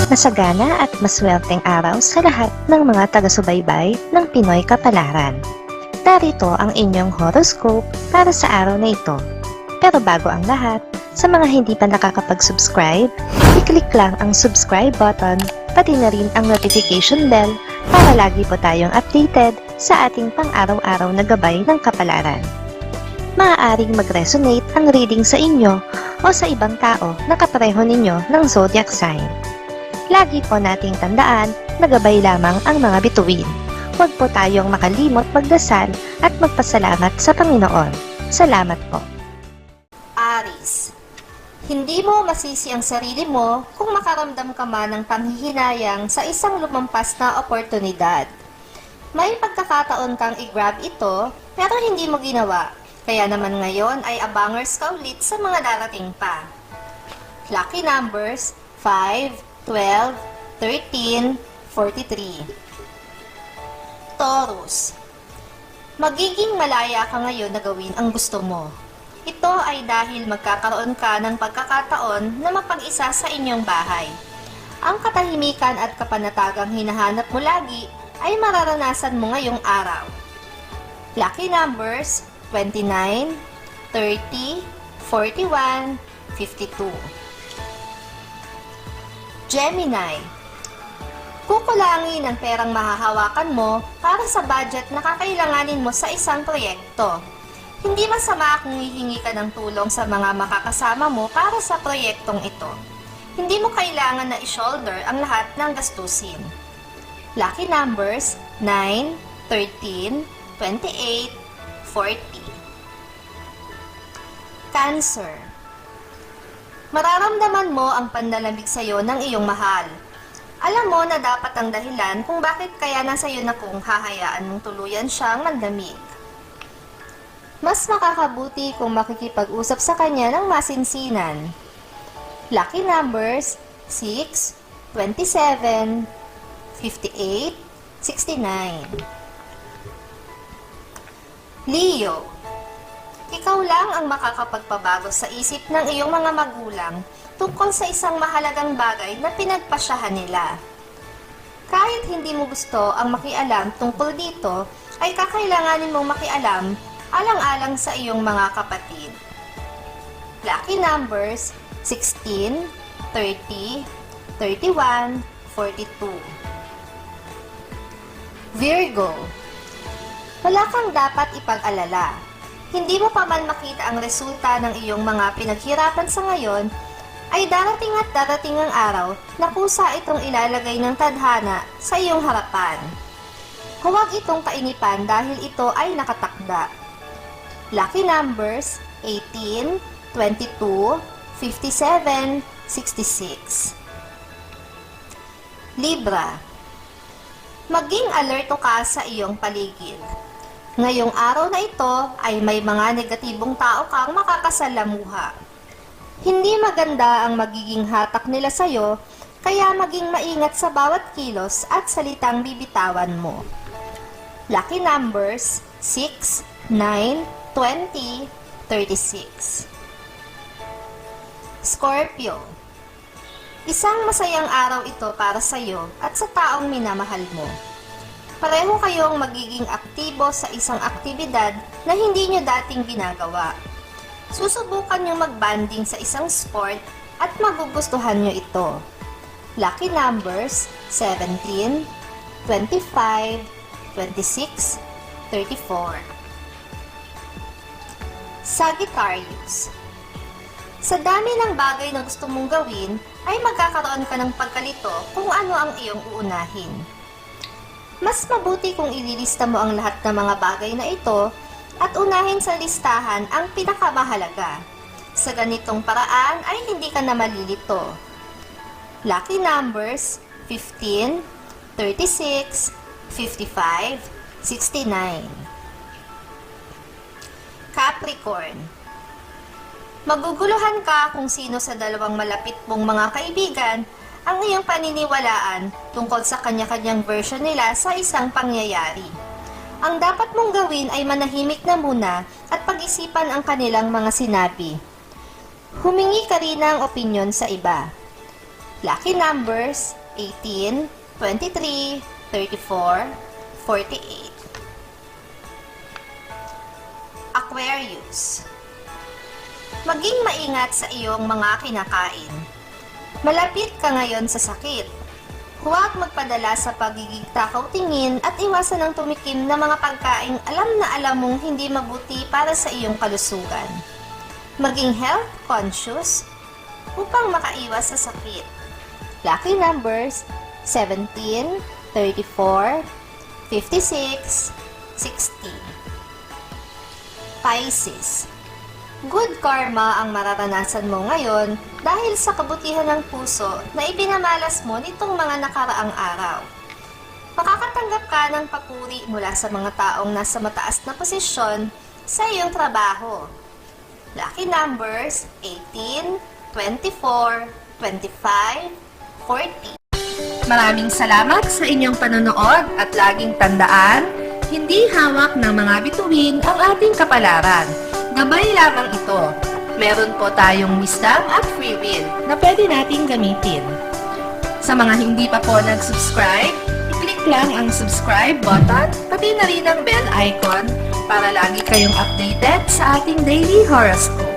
Masagana at maswerteng araw sa lahat ng mga taga-subaybay ng Pinoy Kapalaran. Narito ang inyong horoscope para sa araw na ito. Pero bago ang lahat, sa mga hindi pa nakakapag-subscribe, i-click lang ang subscribe button, pati na rin ang notification bell para lagi po tayong updated sa ating pang-araw-araw na gabay ng kapalaran. Maaaring mag-resonate ang reading sa inyo o sa ibang tao na kapareho ninyo ng zodiac sign. Lagi po nating tandaan na gabay lamang ang mga bituin. Huwag po tayong makalimot magdasal at magpasalamat sa Panginoon. Salamat po. Aries, hindi mo masisi ang sarili mo kung makaramdam ka man ng panghihinayang sa isang lumampas na oportunidad. May pagkakataon kang i-grab ito pero hindi mo ginawa, kaya naman ngayon ay abangers ka ulit sa mga darating pa. Lucky numbers 5, 12, 13, 43. Taurus, magiging malaya ka ngayon na gawin ang gusto mo. Ito ay dahil magkakaroon ka ng pagkakataon na mapag-isa sa inyong bahay. Ang katahimikan at kapanatagang hinahanap mo lagi ay mararanasan mo ngayong araw. Lucky numbers 29, 30, 41, 52. Gemini, kukulangin ang perang mahahawakan mo para sa budget na kakailanganin mo sa isang proyekto. Hindi masama kung hihingi ka ng tulong sa mga makakasama mo para sa proyektong ito. Hindi mo kailangan na i-shoulder ang lahat ng gastusin. Lucky numbers 9, 13, 28, 40. Cancer, mararamdaman mo ang panlalamig sa iyo ng iyong mahal. Alam mo na dapat ang dahilan kung bakit kaya nasa iyo na kung hahayaan mong tuluyan siyang mandamig. Mas makakabuti kung makikipag-usap sa kanya ng masinsinan. Lucky numbers 6, 27, 58, 69. Leo, ikaw lang ang makakapagpabago sa isip ng iyong mga magulang tungkol sa isang mahalagang bagay na pinagpasyahan nila. Kahit hindi mo gusto ang makialam tungkol dito, ay kakailanganin mong makialam alang-alang sa iyong mga kapatid. Lucky numbers 16, 30, 31, 42. Virgo, wala kang dapat ipag-alala. Hindi mo pa man makita ang resulta ng iyong mga pinaghirapan sa ngayon, ay darating at darating ang araw na kusa itong ilalagay ng tadhana sa iyong harapan. Huwag itong kainipan dahil ito ay nakatakda. Lucky numbers 18, 22, 57, 66. Libra, maging alerto ka sa iyong paligid. Ngayong araw na ito ay may mga negatibong tao kang makakasalamuha. Hindi maganda ang magiging hatak nila sa iyo, kaya maging maingat sa bawat kilos at salitang bibitawan mo. Lucky numbers 6, 9, 20, 36. Scorpio, isang masayang araw ito para sa iyo at sa taong minamahal mo. Pareho kayong magiging aktibo sa isang aktibidad na hindi nyo dating ginagawa. Susubukan nyo mag-banding sa isang sport at magugustuhan nyo ito. Lucky numbers 17, 25, 26, 34. Sagittarius, sa dami ng bagay na gusto mong gawin, ay magkakaroon ka ng pagkalito kung ano ang iyong uunahin. Mas mabuti kung ililista mo ang lahat ng mga bagay na ito at unahin sa listahan ang pinakamahalaga. Sa ganitong paraan ay hindi ka na malilito. Lucky numbers 15, 36, 55, 69. Capricorn, maguguluhan ka kung sino sa dalawang malapit mong mga kaibigan ang iyong paniniwalaan tungkol sa kanya-kanyang version nila sa isang pangyayari. Ang dapat mong gawin ay manahimik na muna at pag-isipan ang kanilang mga sinabi. Humingi ka rin ng opinyon sa iba. Lucky numbers 18, 23, 34, 48. Aquarius. Maging maingat sa iyong mga kinakain. Malapit ka ngayon sa sakit. Huwag magpadala sa pagiging takaw tingin at iwasan ang tumikim ng mga pagkaing alam na alam mong hindi mabuti para sa iyong kalusugan. Maging health conscious upang makaiwas sa sakit. Lucky numbers 17, 34, 56, 60. Pisces. Good karma ang mararanasan mo ngayon dahil sa kabutihan ng puso na ipinamalas mo nitong mga nakaraang araw. Makakatanggap ka ng papuri mula sa mga taong nasa mataas na posisyon sa iyong trabaho. Lucky numbers 18, 24, 25, 40. Maraming salamat sa inyong panonood at laging tandaan, hindi hawak ng mga bituin ang ating kapalaran. Gabay lamang ito. Meron po tayong wisdom at free will na pwede nating gamitin. Sa mga hindi pa po nag-subscribe, i-click lang ang subscribe button, pati na rin ang bell icon para lagi kayong updated sa ating daily horoscope.